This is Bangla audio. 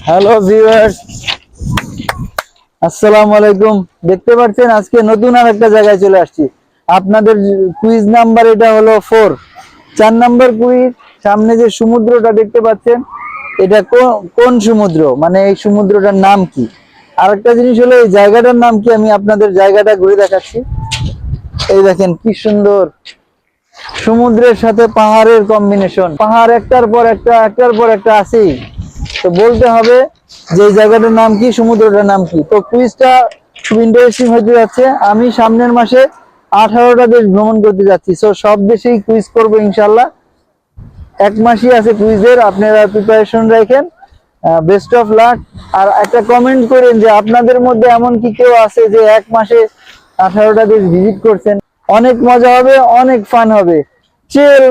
হ্যালো ভিউয়ার্স, আসসালামু আলাইকুম। দেখতে পাচ্ছেন আজকে নতুন আর একটা জায়গায় চলে আসছি। আপনাদের কুইজ নাম্বার এটা হলো 4, 4 নাম্বার কুইজ। সামনে যে সমুদ্রটা দেখতে পাচ্ছেন, এটা কোন সমুদ্র, মানে এই সমুদ্রটার নাম কি? আর একটা জিনিস হলো এই জায়গাটার নাম কি, আমি আপনাদের জায়গাটা ঘুরে দেখাচ্ছি। এই দেখেন কি সুন্দর, সমুদ্রের সাথে পাহাড়ের কম্বিনেশন। পাহাড় একটার পর একটা আছেই, তো বলতে হবে যে এই জায়গাটার নাম কি, সমুদ্রটার নাম কি। তো কুইজটা খুব ইন্টারেস্টিং হতে যাচ্ছে। আমি সামনের মাসে 18টা দেশ ভ্রমণ করতে যাচ্ছি, তো সব দেশেই কুইজ করবো ইনশাল্লাহ। এক মাসই আছে কুইজের, আপনারা প্রিপারেশন রাখেন। Best of luck. আর একটা কমেন্ট করেন যে আপনাদের মধ্যে এমন কি কেউ আছে যে এক মাসে 18টা দেশ ভিজিট করছেন। অনেক মজা হবে, অনেক ফান হবে। চিল।